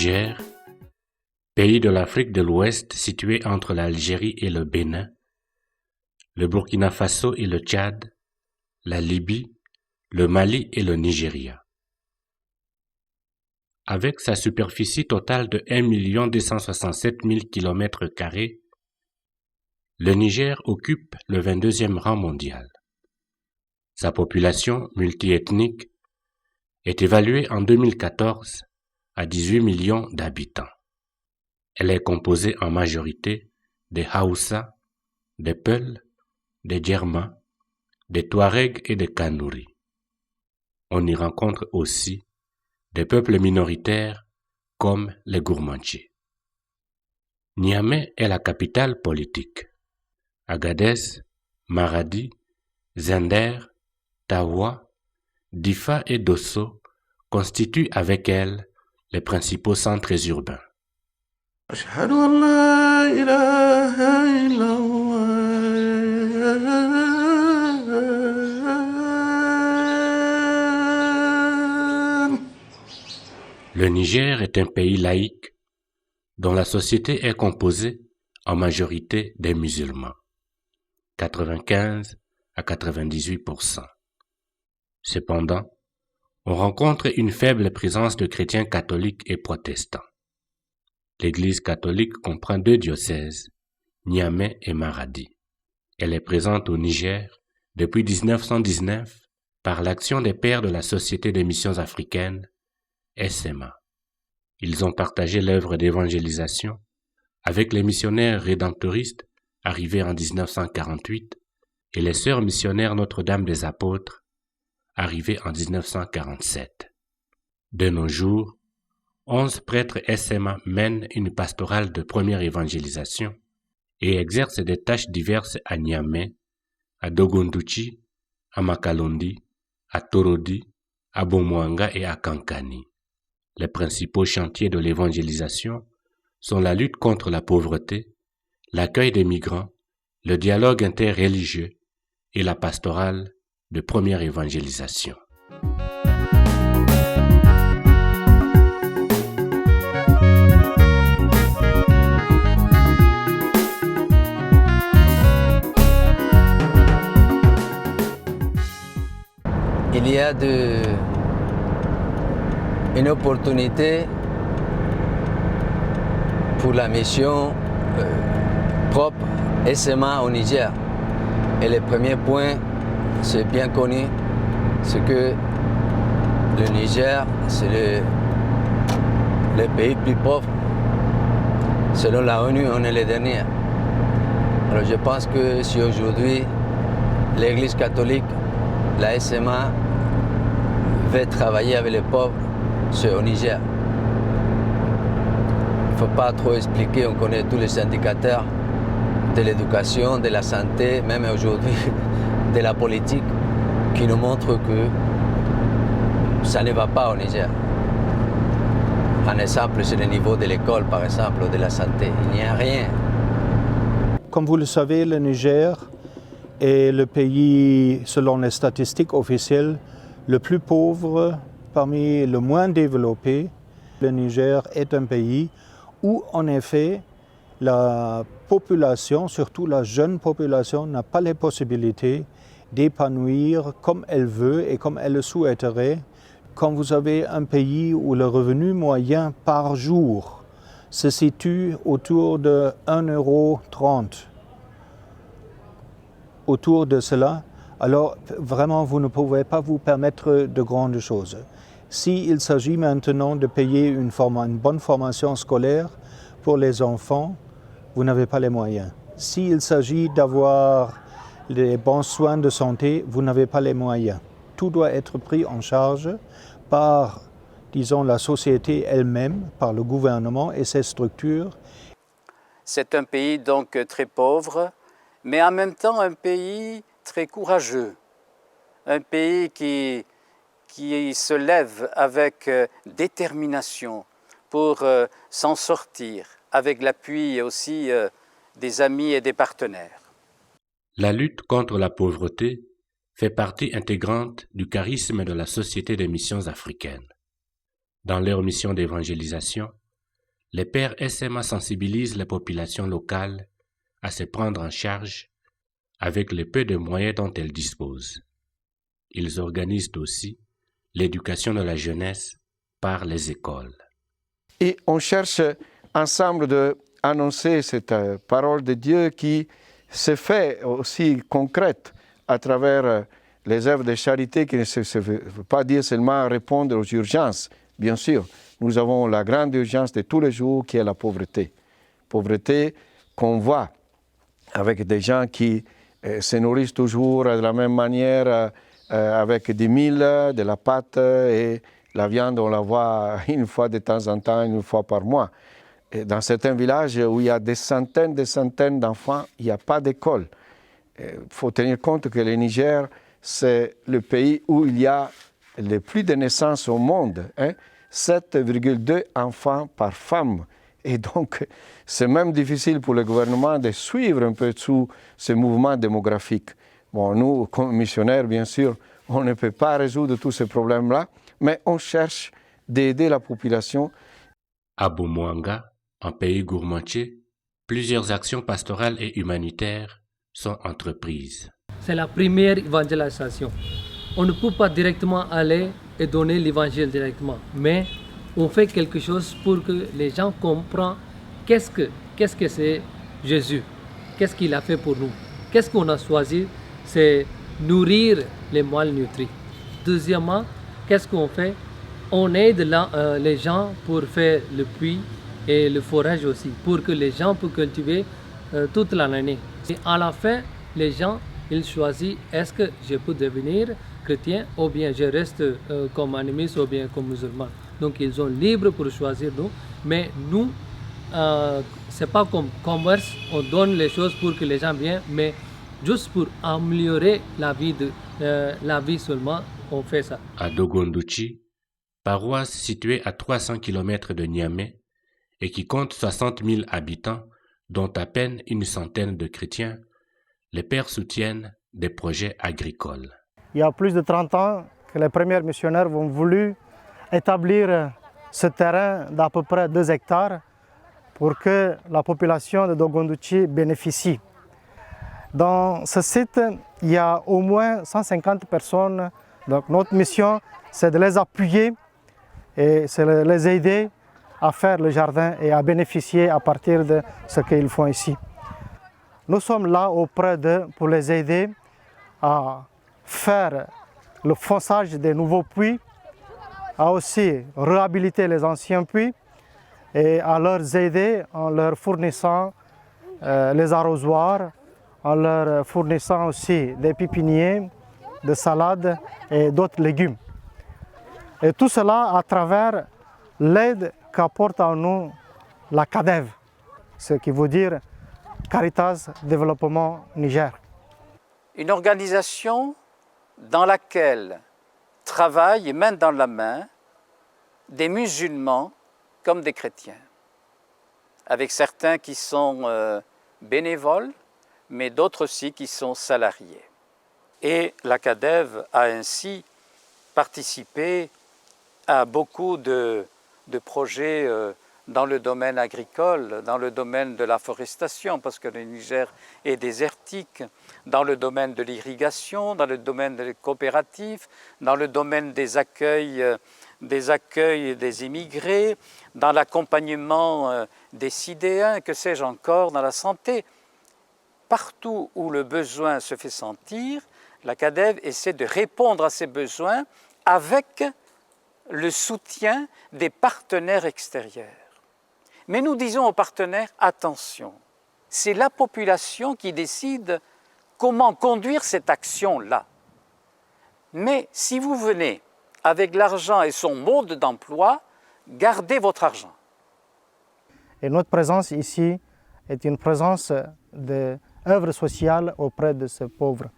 Niger, pays de l'Afrique de l'Ouest situé entre l'Algérie et le Bénin, le Burkina Faso et le Tchad, la Libye, le Mali et le Nigeria. Avec sa superficie totale de 1 267 000 km², le Niger occupe le 22e rang mondial. Sa population multiethnique est évaluée en 2014 à 18 millions d'habitants. Elle est composée en majorité des Haoussa, des Peuls, des Djerma, des Touaregs et des Kanouris. On y rencontre aussi des peuples minoritaires comme les Gourmandchis. Niamey est la capitale politique. Agadez, Maradi, Zender, Tawa, Difa et Dosso constituent avec elle les principaux centres urbains. أشهد أن لا إله إلا الله. Le Niger est un pays laïque dont la société est composée en majorité des musulmans, 95 à 98%. Cependant, on rencontre une faible présence de chrétiens catholiques et protestants. L'Église catholique comprend 2 diocèses, Niamey et Maradi. Elle est présente au Niger depuis 1919 par l'action des pères de la Société des missions africaines, SMA. Ils ont partagé l'œuvre d'évangélisation avec les missionnaires rédemptoristes arrivés en 1948 et les sœurs missionnaires Notre-Dame des Apôtres arrivées en 1947. De nos jours, 11 prêtres SMA mènent une pastorale de première évangélisation et exercent des tâches diverses à Niamey, à Dogondouchi, à Makalondi, à Torodi, à Bomouanga et à Kankani. Les principaux chantiers de l'évangélisation sont la lutte contre la pauvreté, l'accueil des migrants, le dialogue interreligieux et la pastorale de première évangélisation. Il y a une opportunité pour la mission propre SMA au Niger. Et le premier point, c'est bien connu, c'est que le Niger, c'est le pays plus pauvre. Selon la ONU, on est les derniers. Alors je pense que si aujourd'hui l'Église catholique, la SMA, veut travailler avec les pauvres, c'est au Niger. Il ne faut pas trop expliquer, on connaît tous les indicateurs de l'éducation, de la santé, même aujourd'hui de la politique, qui nous montrent que ça ne va pas au Niger. Un exemple, c'est le niveau de l'école, par exemple, ou de la santé. Il n'y a rien. Comme vous le savez, le Niger est le pays, selon les statistiques officielles, le plus pauvre parmi les moins développés. Le Niger est un pays où, en effet, la population, surtout la jeune population, n'a pas les possibilités d'épanouir comme elle veut et comme elle le souhaiterait. Quand vous avez un pays où le revenu moyen par jour se situe autour de 1,30 €, autour de cela, alors vraiment vous ne pouvez pas vous permettre de grandes choses. S'il s'agit maintenant de payer une bonne formation scolaire pour les enfants, vous n'avez pas les moyens. S'il s'agit d'avoir les bons soins de santé, vous n'avez pas les moyens. Tout doit être pris en charge par, disons, la société elle-même, par le gouvernement et ses structures. C'est un pays donc très pauvre, mais en même temps un pays très courageux. Un pays qui se lève avec détermination pour s'en sortir, avec l'appui aussi des amis et des partenaires. La lutte contre la pauvreté fait partie intégrante du charisme de la Société des missions africaines. Dans leur mission d'évangélisation, les pères SMA sensibilisent les populations locales à se prendre en charge avec le peu de moyens dont elles disposent. Ils organisent aussi l'éducation de la jeunesse par les écoles. Et on cherche ensemble d'annoncer cette parole de Dieu qui se fait aussi concrète à travers les œuvres de charité qui ne veut pas dire seulement répondre aux urgences. Bien sûr, nous avons la grande urgence de tous les jours qui est la pauvreté. Pauvreté qu'on voit avec des gens qui se nourrissent toujours de la même manière avec du mil, de la pâte et la viande, on la voit une fois de temps en temps, une fois par mois. Et dans certains villages où il y a des centaines d'enfants, il n'y a pas d'école. Il faut tenir compte que le Niger, c'est le pays où il y a le plus de naissances au monde, 7,2 enfants par femme. Et donc, c'est même difficile pour le gouvernement de suivre un peu tout ce mouvement démographique. Bon, nous, comme missionnaires, bien sûr, on ne peut pas résoudre tous ces problèmes-là, mais on cherche d'aider la population. À Boumouanga, en pays gourmandier, plusieurs actions pastorales et humanitaires sont entreprises. C'est la première évangélisation. On ne peut pas directement aller et donner l'évangile directement, mais on fait quelque chose pour que les gens comprennent qu'est-ce que c'est Jésus, qu'est-ce qu'il a fait pour nous, qu'est-ce qu'on a choisi, c'est nourrir les malnutris. Deuxièmement, qu'est-ce qu'on fait? On aide les gens pour faire le puits et le forage aussi, pour que les gens puissent cultiver toute l'année. Et à la fin, les gens, ils choisissent est-ce que je peux devenir chrétien ou bien je reste comme animiste ou bien comme musulman. Donc ils sont libres pour choisir nous, mais nous, c'est pas comme commerce, on donne les choses pour que les gens viennent, mais juste pour améliorer la vie seulement, on fait ça. À Dogondouchi, paroisse située à 300 km de Niamey et qui compte 60 000 habitants, dont à peine une centaine de chrétiens, les pères soutiennent des projets agricoles. Il y a plus de 30 ans que les premiers missionnaires ont voulu établir ce terrain d'à peu près 2 hectares pour que la population de Dogondouchi bénéficie. Dans ce site, il y a au moins 150 personnes. Donc notre mission, c'est de les appuyer et c'est de les aider à faire le jardin et à bénéficier à partir de ce qu'ils font ici. Nous sommes là auprès d'eux pour les aider à faire le fonçage des nouveaux puits, à aussi réhabiliter les anciens puits et à leur aider en leur fournissant les arrosoirs, en leur fournissant aussi des pépiniers, des salades et d'autres légumes. Et tout cela à travers l'aide qu'apporte à nous la CADEV, ce qui veut dire Caritas Développement Niger. Une organisation dans laquelle travaillent main dans la main des musulmans comme des chrétiens, avec certains qui sont bénévoles, mais d'autres aussi qui sont salariés. Et la CADEV a ainsi participé à beaucoup de projets dans le domaine agricole, dans le domaine de la forestation, parce que le Niger est désertique, dans le domaine de l'irrigation, dans le domaine des coopératives, dans le domaine des accueils des immigrés, dans l'accompagnement des sidéens, que sais-je encore, dans la santé. Partout où le besoin se fait sentir, la CADEV essaie de répondre à ces besoins avec le soutien des partenaires extérieurs. Mais nous disons aux partenaires, attention, c'est la population qui décide comment conduire cette action-là. Mais si vous venez avec l'argent et son mode d'emploi, gardez votre argent. Et notre présence ici est une présence d'œuvre sociale auprès de ces pauvres.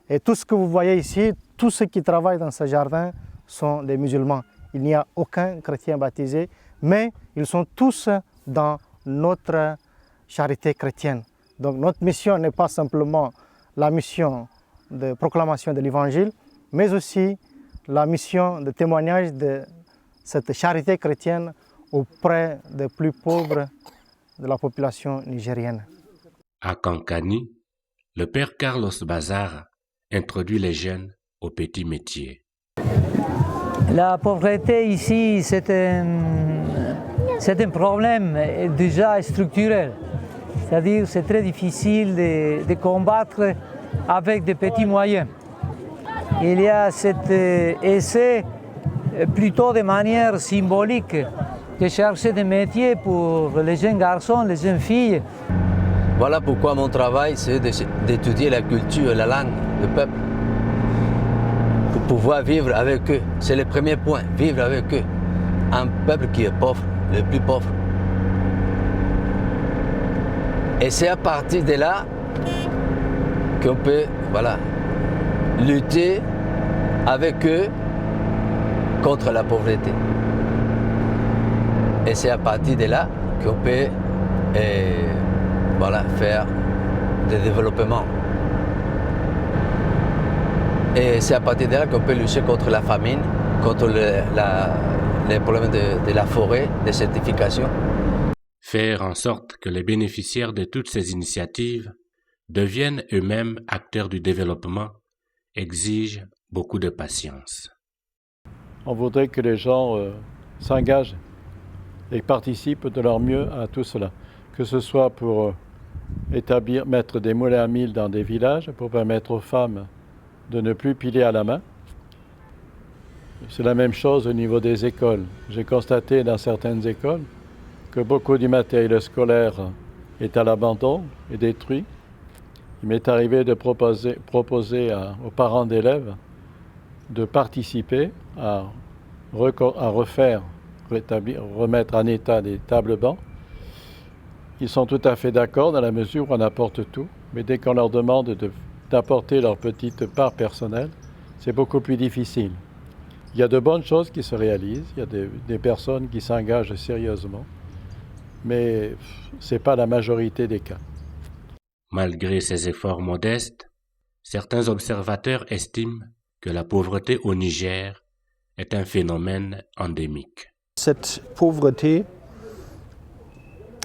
Et tout ce que vous voyez ici, tous ceux qui travaillent dans ce jardin sont des musulmans. Il n'y a aucun chrétien baptisé, mais ils sont tous dans notre charité chrétienne. Donc notre mission n'est pas simplement la mission de proclamation de l'Évangile, mais aussi la mission de témoignage de cette charité chrétienne auprès des plus pauvres de la population nigérienne. À Kankani, le père Carlos Bazar introduit les jeunes aux petits métiers. La pauvreté ici, c'est un problème déjà structurel. C'est-à-dire c'est très difficile de combattre avec des petits moyens. Il y a cet essai plutôt de manière symbolique de chercher des métiers pour les jeunes garçons, les jeunes filles. Voilà pourquoi mon travail, c'est d'étudier la culture et la langue du peuple. Pour pouvoir vivre avec eux. C'est le premier point, vivre avec eux. Un peuple qui est pauvre, le plus pauvre. Et c'est à partir de là qu'on peut lutter avec eux contre la pauvreté. Et c'est à partir de là qu'on peut faire des développements. Et c'est à partir de là qu'on peut lutter contre la famine, contre les problèmes de la forêt, des certifications. Faire en sorte que les bénéficiaires de toutes ces initiatives deviennent eux-mêmes acteurs du développement exige beaucoup de patience. On voudrait que les gens s'engagent et participent de leur mieux à tout cela, que ce soit pour mettre des moulins à mil dans des villages pour permettre aux femmes de ne plus piler à la main. C'est la même chose au niveau des écoles. J'ai constaté dans certaines écoles que beaucoup du matériel scolaire est à l'abandon et détruit. Il m'est arrivé de proposer aux parents d'élèves de participer à remettre en état des tables bancs. Ils sont tout à fait d'accord dans la mesure où on apporte tout, mais dès qu'on leur demande d'apporter leur petite part personnelle, c'est beaucoup plus difficile. Il y a de bonnes choses qui se réalisent, il y a des personnes qui s'engagent sérieusement, mais ce n'est pas la majorité des cas. Malgré ces efforts modestes, certains observateurs estiment que la pauvreté au Niger est un phénomène endémique. Cette pauvreté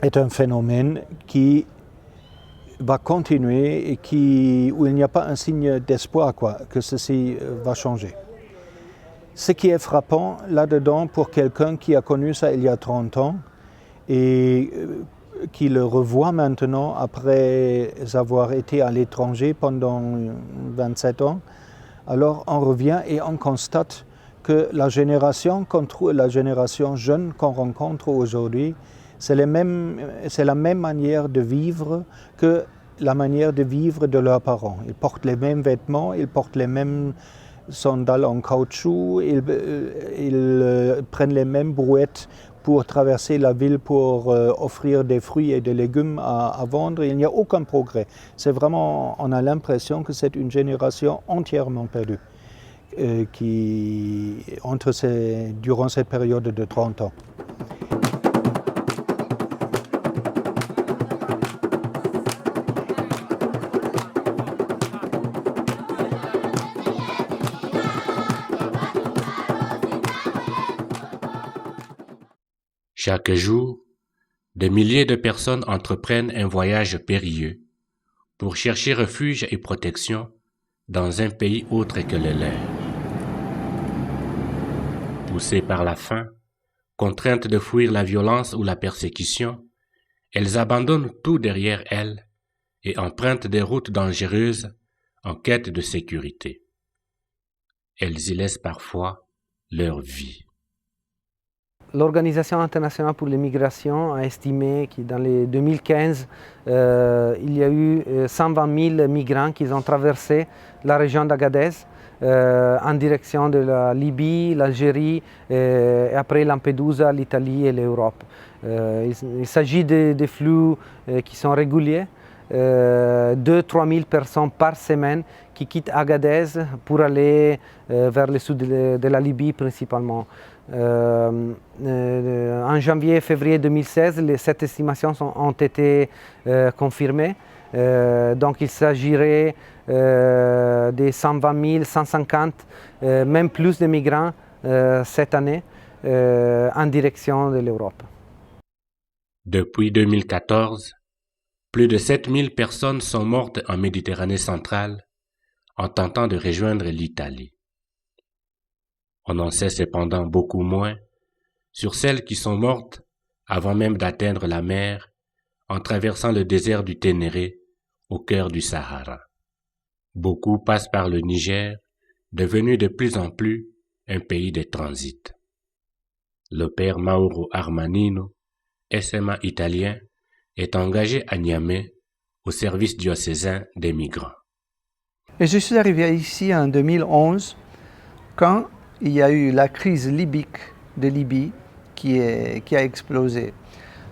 est un phénomène qui va continuer et où il n'y a pas un signe d'espoir que ceci va changer. Ce qui est frappant là-dedans pour quelqu'un qui a connu ça il y a 30 ans et qui le revoit maintenant après avoir été à l'étranger pendant 27 ans, alors on revient et on constate que la génération jeune qu'on rencontre aujourd'hui, c'est la même manière de vivre que la manière de vivre de leurs parents. Ils portent les mêmes vêtements, ils portent les mêmes sandales en caoutchouc, ils prennent les mêmes brouettes pour traverser la ville pour offrir des fruits et des légumes à vendre. Il n'y a aucun progrès. C'est vraiment, on a l'impression que c'est une génération entièrement perdue durant cette période de 30 ans. Chaque jour, des milliers de personnes entreprennent un voyage périlleux pour chercher refuge et protection dans un pays autre que le leur. Poussées par la faim, contraintes de fuir la violence ou la persécution, elles abandonnent tout derrière elles et empruntent des routes dangereuses en quête de sécurité. Elles y laissent parfois leur vie. L'Organisation internationale pour les migrations a estimé que dans les 2015, il y a eu 120 000 migrants qui ont traversé la région d'Agadez en direction de la Libye, l'Algérie et après Lampedusa, l'Italie et l'Europe. Il s'agit de flux qui sont réguliers, 2-3 000 personnes par semaine qui quittent Agadez pour aller vers le sud de la Libye principalement. En janvier et février 2016, cette estimation ont été confirmées. Donc il s'agirait de 120 000, 150, même plus de migrants cette année. en direction de l'Europe. Depuis 2014, plus de 7000 personnes sont mortes en Méditerranée centrale en tentant de rejoindre l'Italie. On en sait cependant beaucoup moins sur celles qui sont mortes avant même d'atteindre la mer en traversant le désert du Ténéré au cœur du Sahara. Beaucoup passent par le Niger, devenu de plus en plus un pays de transit. Le père Mauro Armanino, SMA italien, est engagé à Niamey au service diocésain des migrants. Et je suis arrivé ici en 2011 quand il y a eu la crise libyque de Libye qui a explosé.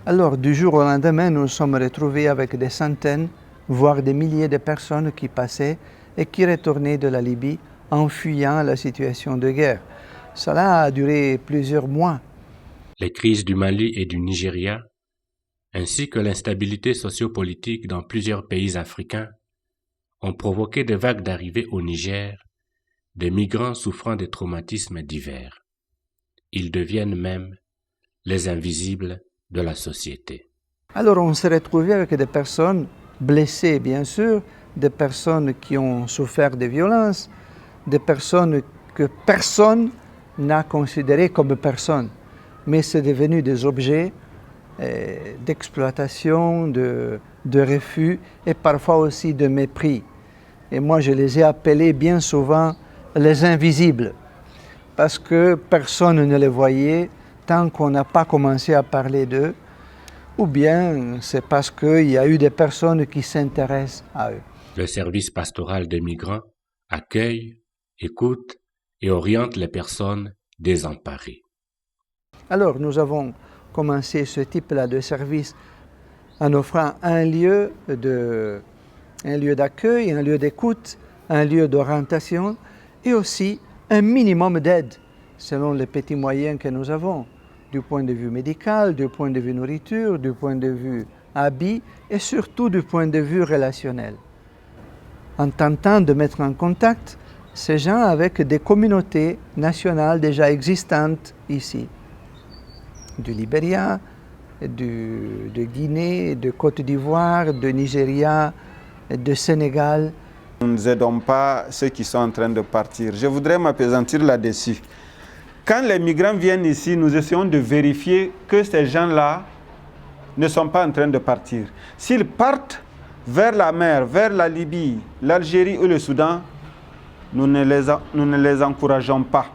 Alors du jour au lendemain, nous nous sommes retrouvés avec des centaines, voire des milliers de personnes qui passaient et qui retournaient de la Libye en fuyant la situation de guerre. Cela a duré plusieurs mois. Les crises du Mali et du Nigeria, ainsi que l'instabilité sociopolitique dans plusieurs pays africains, ont provoqué des vagues d'arrivées au Niger, des migrants souffrant de traumatismes divers. Ils deviennent même les invisibles de la société. Alors on s'est retrouvé avec des personnes blessées, bien sûr, des personnes qui ont souffert de violences, des personnes que personne n'a considérées comme personnes, mais c'est devenu des objets d'exploitation, de refus et parfois aussi de mépris. Et moi, je les ai appelés bien souvent les invisibles, parce que personne ne les voyait tant qu'on n'a pas commencé à parler d'eux, ou bien c'est parce qu'il y a eu des personnes qui s'intéressent à eux. Le service pastoral des migrants accueille, écoute et oriente les personnes désemparées. Alors nous avons commencé ce type-là de service en offrant un lieu d'accueil, un lieu d'écoute, un lieu d'orientation et aussi un minimum d'aide selon les petits moyens que nous avons, du point de vue médical, du point de vue nourriture, du point de vue habits et surtout du point de vue relationnel. En tentant de mettre en contact ces gens avec des communautés nationales déjà existantes ici, du Libéria, de Guinée, de Côte d'Ivoire, de Nigeria, de Sénégal. Nous n'aidons pas ceux qui sont en train de partir. Je voudrais m'appesantir là-dessus. Quand les migrants viennent ici, nous essayons de vérifier que ces gens-là ne sont pas en train de partir. S'ils partent vers la mer, vers la Libye, l'Algérie ou le Soudan, nous ne les encourageons pas.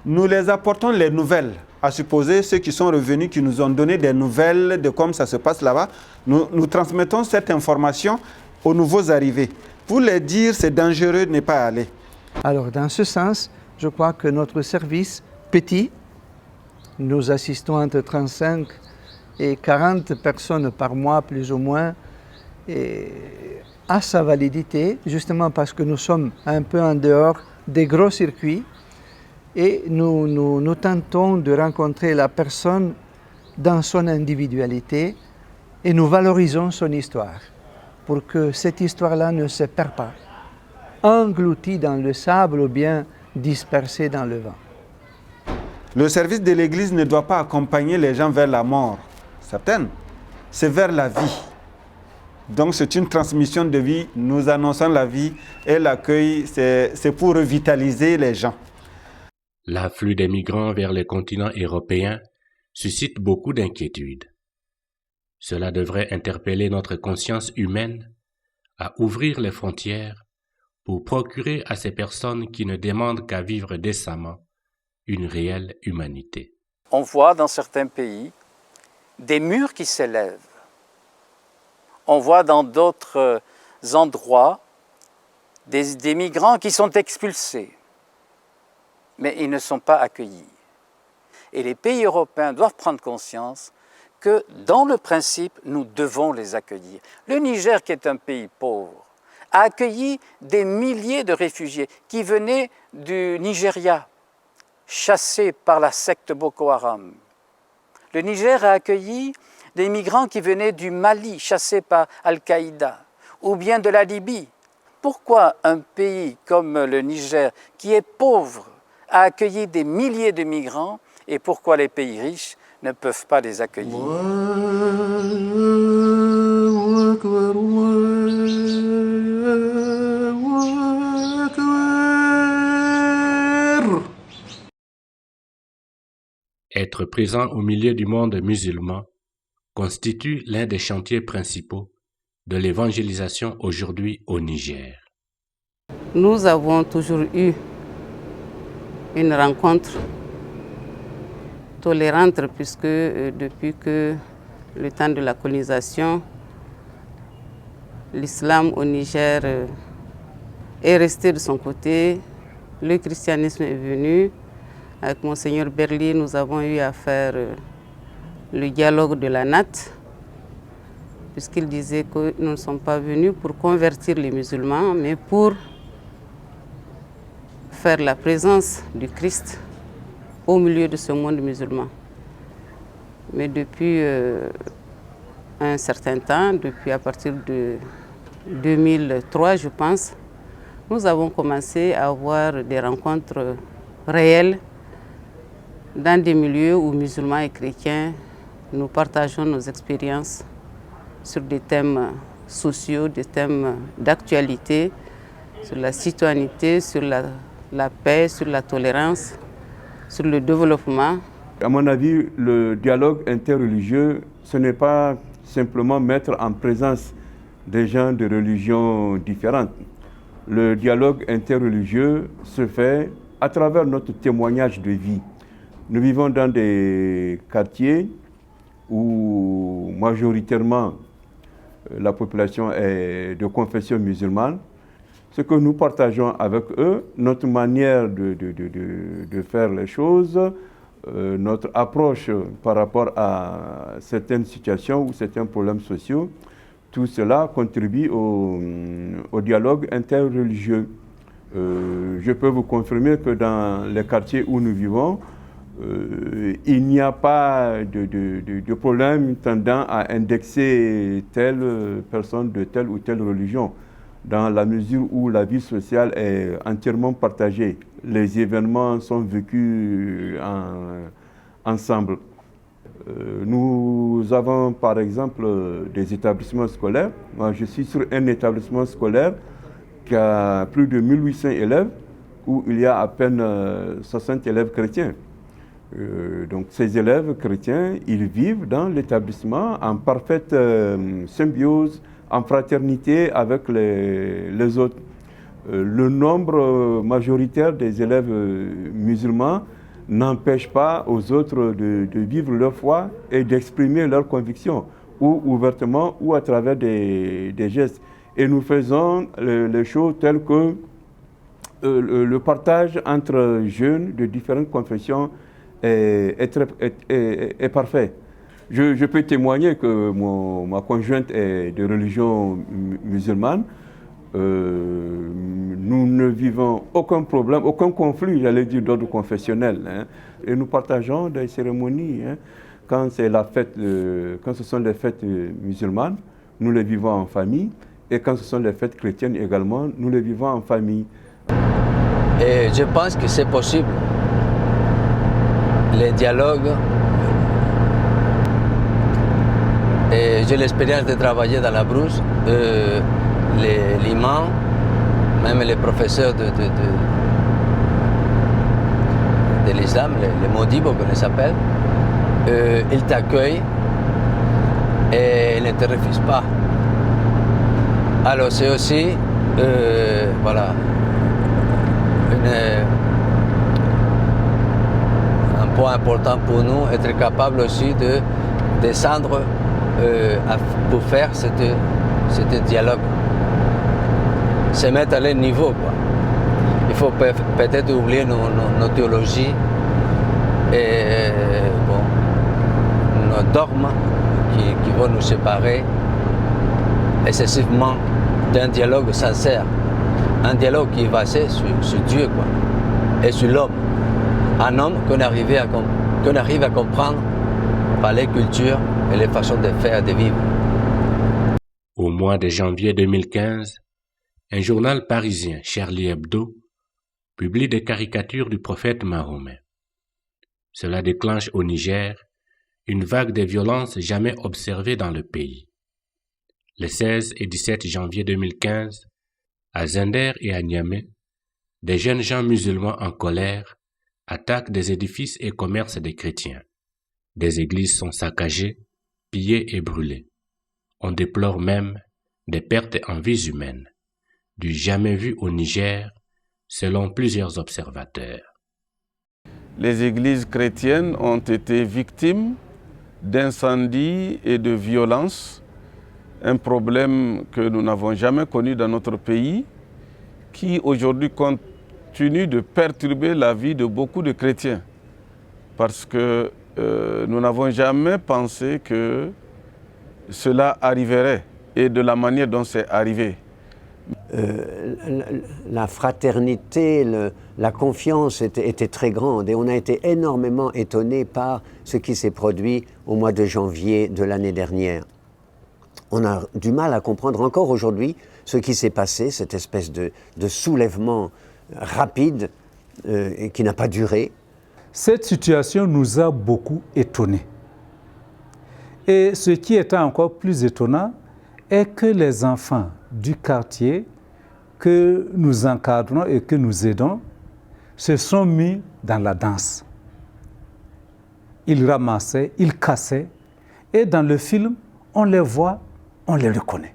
Nous les apportons les nouvelles. À supposer ceux qui sont revenus, qui nous ont donné des nouvelles de comment ça se passe là-bas, nous transmettons cette information aux nouveaux arrivés. Pour les dire, c'est dangereux de ne pas aller. Alors, dans ce sens, je crois que notre service petit, nous assistons entre 35 et 40 personnes par mois, plus ou moins, et a sa validité, justement parce que nous sommes un peu en dehors des gros circuits et nous tentons de rencontrer la personne dans son individualité et nous valorisons son histoire pour que cette histoire-là ne se perd pas, engloutie dans le sable ou bien dispersée dans le vent. Le service de l'Église ne doit pas accompagner les gens vers la mort, certaines, c'est vers la vie. Donc c'est une transmission de vie, nous annonçons la vie et l'accueil, c'est pour revitaliser les gens. L'afflux des migrants vers les continents européens suscite beaucoup d'inquiétudes. Cela devrait interpeller notre conscience humaine à ouvrir les frontières pour procurer à ces personnes qui ne demandent qu'à vivre décemment une réelle humanité. On voit dans certains pays des murs qui s'élèvent. On voit dans d'autres endroits des migrants qui sont expulsés, mais ils ne sont pas accueillis. Et les pays européens doivent prendre conscience que, dans le principe, nous devons les accueillir. Le Niger, qui est un pays pauvre, a accueilli des milliers de réfugiés qui venaient du Nigeria, chassés par la secte Boko Haram. Le Niger a accueilli des migrants qui venaient du Mali, chassés par Al-Qaïda, ou bien de la Libye. Pourquoi un pays comme le Niger, qui est pauvre, a accueilli des milliers de migrants et pourquoi les pays riches ne peuvent pas les accueillir. Être présent au milieu du monde musulman constitue l'un des chantiers principaux de l'évangélisation aujourd'hui au Niger. Nous avons toujours eu une rencontre tolérante puisque depuis que le temps de la colonisation, l'islam au Niger est resté de son côté, le christianisme est venu. Avec Monseigneur Berli, nous avons eu à faire le dialogue de la natte, puisqu'il disait que nous ne sommes pas venus pour convertir les musulmans, mais pour faire la présence du Christ au milieu de ce monde musulman. Mais depuis un certain temps, depuis à partir de 2003, je pense, nous avons commencé à avoir des rencontres réelles dans des milieux où musulmans et chrétiens, nous partageons nos expériences sur des thèmes sociaux, des thèmes d'actualité, sur la citoyenneté, sur la paix, sur la tolérance, sur le développement. À mon avis, le dialogue interreligieux, ce n'est pas simplement mettre en présence des gens de religions différentes. Le dialogue interreligieux se fait à travers notre témoignage de vie. Nous vivons dans des quartiers où majoritairement la population est de confession musulmane. Ce que nous partageons avec eux, notre manière de faire les choses, notre approche par rapport à certaines situations ou certains problèmes sociaux, tout cela contribue au dialogue interreligieux. Je peux vous confirmer que dans les quartiers où nous vivons, il n'y a pas de problème tendant à indexer telle personne de telle ou telle religion, dans la mesure où la vie sociale est entièrement partagée. Les événements sont vécus ensemble. Nous avons par exemple des établissements scolaires. Moi, je suis sur un établissement scolaire qui a plus de 1800 élèves, où il y a à peine 60 élèves chrétiens. Donc ces élèves chrétiens, ils vivent dans l'établissement en parfaite symbiose, en fraternité avec les autres. Le nombre majoritaire des élèves musulmans n'empêche pas aux autres de vivre leur foi et d'exprimer leurs convictions, ou ouvertement ou à travers des gestes. Et nous faisons les choses telles que le partage entre jeunes de différentes confessions est parfait. Je peux témoigner que ma conjointe est de religion musulmane. Nous ne vivons aucun problème, aucun conflit, j'allais dire, d'ordre confessionnel. Hein. Et nous partageons des cérémonies. Hein. Quand c'est la fête, quand ce sont les fêtes musulmanes, nous les vivons en famille. Et quand ce sont les fêtes chrétiennes également, nous les vivons en famille. Et je pense que c'est possible. Les dialogues, et j'ai l'expérience de travailler dans la brousse, l'imam, même les professeurs de l'islam, les modibos comme ils s'appellent, ils t'accueillent et ils ne te refusent pas. Alors c'est aussi voilà, un point important pour nous, être capable aussi de descendre pour faire ce dialogue, se mettre à leur niveau, quoi. Il faut peut-être oublier nos théologies et nos dogmes qui vont nous séparer excessivement d'un dialogue sincère, un dialogue qui est basé sur Dieu, quoi, et sur l'homme, un homme qu'on arrive à comprendre par les cultures et les façons de faire et de vivre. Au mois de janvier 2015, un journal parisien, Charlie Hebdo, publie des caricatures du prophète Mahomet. Cela déclenche au Niger une vague de violences jamais observée dans le pays. Les 16 et 17 janvier 2015, à Zender et à Niamey, des jeunes gens musulmans en colère attaquent des édifices et commerces des chrétiens. Des églises sont saccagées, pillées et brûlées. On déplore même des pertes en vies humaines, du jamais vu au Niger, selon plusieurs observateurs. Les églises chrétiennes ont été victimes d'incendies et de violences, un problème que nous n'avons jamais connu dans notre pays, qui aujourd'hui continue de perturber la vie de beaucoup de chrétiens, parce que nous n'avons jamais pensé que cela arriverait et de la manière dont c'est arrivé. La fraternité, la confiance était très grande et on a été énormément étonnés par ce qui s'est produit au mois de janvier de l'année dernière. On a du mal à comprendre encore aujourd'hui ce qui s'est passé, cette espèce de soulèvement rapide et qui n'a pas duré. Cette situation nous a beaucoup étonnés. Et ce qui est encore plus étonnant est que les enfants du quartier que nous encadrons et que nous aidons se sont mis dans la danse. Ils ramassaient, ils cassaient, et dans le film, on les voit, on les reconnaît.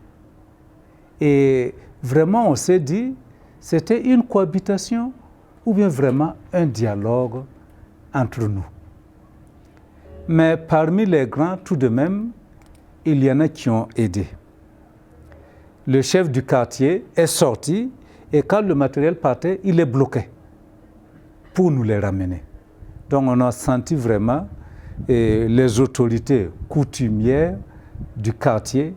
Et vraiment, on s'est dit, c'était une cohabitation ou bien vraiment un dialogue entre nous. Mais parmi les grands, tout de même, il y en a qui ont aidé. Le chef du quartier est sorti et quand le matériel partait, il les bloquait pour nous les ramener. Donc on a senti vraiment les autorités coutumières du quartier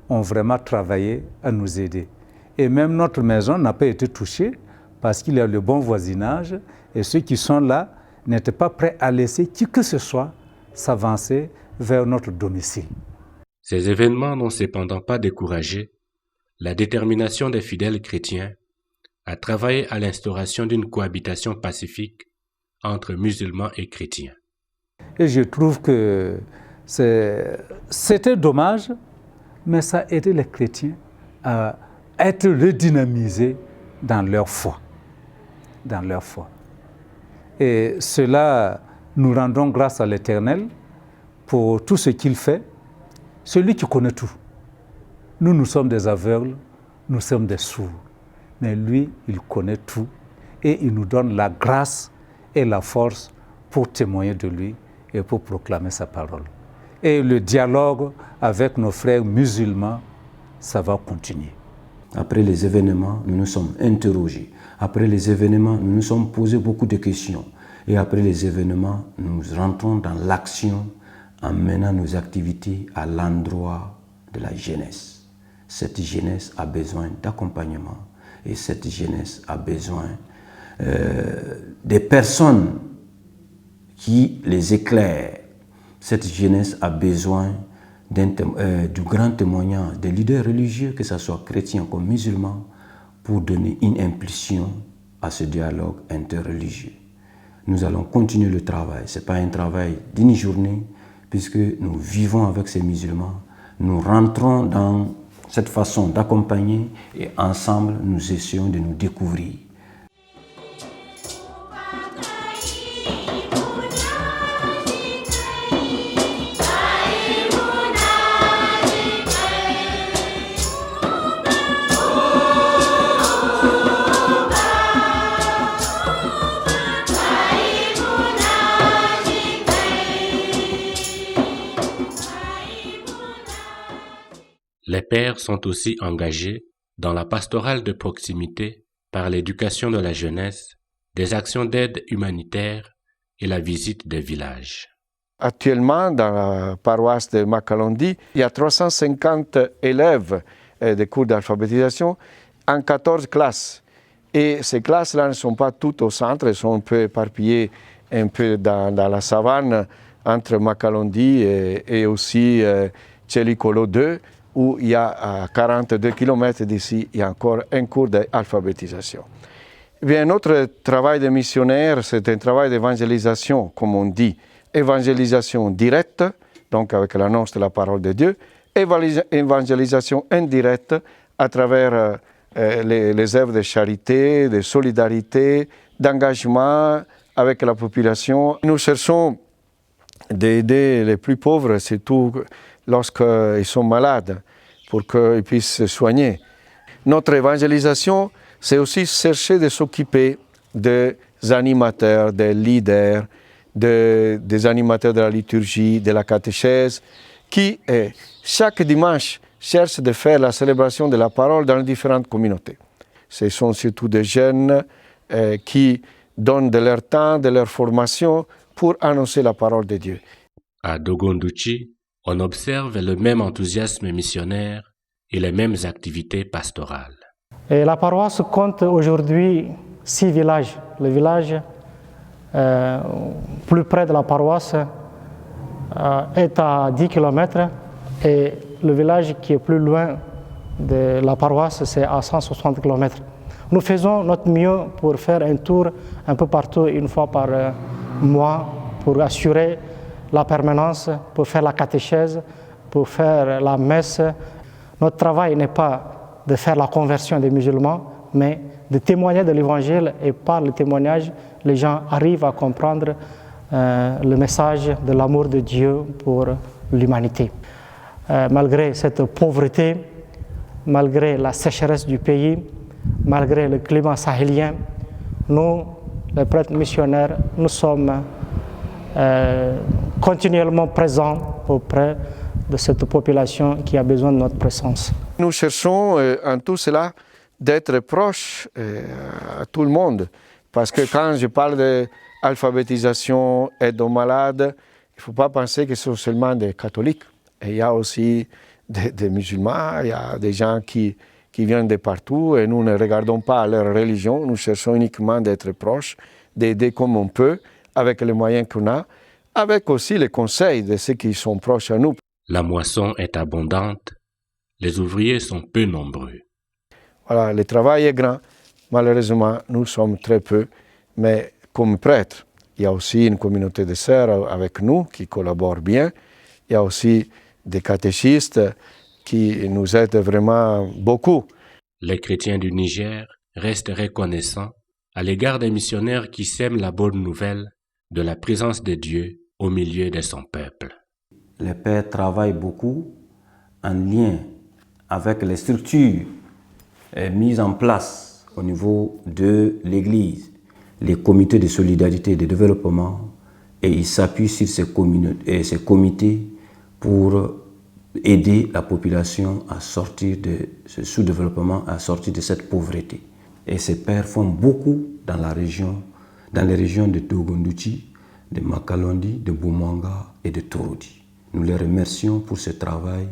ont vraiment travaillé à nous aider. Et même notre maison n'a pas été touchée parce qu'il y a le bon voisinage et ceux qui sont là n'étaient pas prêts à laisser qui que ce soit s'avancer vers notre domicile. Ces événements n'ont cependant pas découragé la détermination des fidèles chrétiens à travailler à l'instauration d'une cohabitation pacifique entre musulmans et chrétiens. Et je trouve que c'était dommage, mais ça a aidé les chrétiens à être redynamisés dans leur foi. Dans leur foi. Et cela, nous rendons grâce à l'Éternel pour tout ce qu'il fait, celui qui connaît tout. Nous, nous sommes des aveugles, nous sommes des sourds. Mais lui, il connaît tout et il nous donne la grâce et la force pour témoigner de lui et pour proclamer sa parole. Et le dialogue avec nos frères musulmans, ça va continuer. Après les événements, nous nous sommes interrogés. Après les événements, nous nous sommes posés beaucoup de questions. Et après les événements, nous rentrons dans l'action en menant nos activités à l'endroit de la jeunesse. Cette jeunesse a besoin d'accompagnement et cette jeunesse a besoin des personnes qui les éclairent. Cette jeunesse a besoin du grand témoignage des leaders religieux, que ce soit chrétiens comme musulmans, pour donner une impulsion à ce dialogue interreligieux. Nous allons continuer le travail. Ce n'est pas un travail d'une journée, puisque nous vivons avec ces musulmans. Nous rentrons dans cette façon d'accompagner et ensemble, nous essayons de nous découvrir. Les pères sont aussi engagés dans la pastorale de proximité par l'éducation de la jeunesse, des actions d'aide humanitaire et la visite des villages. Actuellement, dans la paroisse de Makalondi, il y a 350 élèves des cours d'alphabétisation en 14 classes. Et ces classes-là ne sont pas toutes au centre, elles sont un peu éparpillées un peu dans la savane entre Makalondi et aussi Tchelikolo 2, où il y a à 42 km d'ici, il y a encore un cours d'alphabétisation. Eh bien, notre travail de missionnaire, c'est un travail d'évangélisation, comme on dit. Évangélisation directe, donc avec l'annonce de la parole de Dieu, évangélisation indirecte à travers les œuvres de charité, de solidarité, d'engagement avec la population. Nous cherchons d'aider les plus pauvres, surtout lorsqu'ils sont malades, pour qu'ils puissent se soigner. Notre évangélisation, c'est aussi chercher de s'occuper des animateurs, des leaders, des animateurs de la liturgie, de la catéchèse, qui chaque dimanche cherchent de faire la célébration de la parole dans les différentes communautés. Ce sont surtout des jeunes qui donnent de leur temps, de leur formation pour annoncer la parole de Dieu. À Dogondouchi, on observe le même enthousiasme missionnaire et les mêmes activités pastorales. Et la paroisse compte aujourd'hui 6 villages. Le village plus près de la paroisse est à 10 km et le village qui est plus loin de la paroisse, c'est à 160 km. Nous faisons notre mieux pour faire un tour un peu partout, une fois par mois, pour assurer la permanence, pour faire la catéchèse, pour faire la messe. Notre travail n'est pas de faire la conversion des musulmans, mais de témoigner de l'Évangile, et par le témoignage, les gens arrivent à comprendre le message de l'amour de Dieu pour l'humanité. Malgré cette pauvreté, malgré la sécheresse du pays, malgré le climat sahélien, nous, les prêtres missionnaires, nous sommes continuellement présents auprès de cette population qui a besoin de notre présence. Nous cherchons en tout cela d'être proches à tout le monde, parce que quand je parle d'alphabétisation, aide aux malades, il ne faut pas penser que ce sont seulement des catholiques. Et il y a aussi des musulmans, il y a des gens qui viennent de partout, et nous ne regardons pas leur religion, nous cherchons uniquement d'être proches, d'aider comme on peut, avec les moyens qu'on a, avec aussi les conseils de ceux qui sont proches à nous. La moisson est abondante, les ouvriers sont peu nombreux. Voilà, le travail est grand. Malheureusement, nous sommes très peu, mais comme prêtres, il y a aussi une communauté de sœurs avec nous qui collaborent bien. Il y a aussi des catéchistes qui nous aident vraiment beaucoup. Les chrétiens du Niger restent reconnaissants à l'égard des missionnaires qui sèment la bonne nouvelle de la présence de Dieu au milieu de son peuple. Les pères travaillent beaucoup en lien avec les structures mises en place au niveau de l'Église, les comités de solidarité et de développement, et ils s'appuient sur ces comités pour aider la population à sortir de ce sous-développement, à sortir de cette pauvreté. Et ces pères font beaucoup dans les régions de Dogondouchi, de Makalondi, de Boumanga et de Torodi. Nous les remercions pour ce travail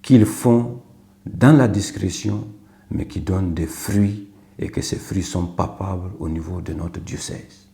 qu'ils font dans la discrétion, mais qui donne des fruits et que ces fruits sont palpables au niveau de notre diocèse.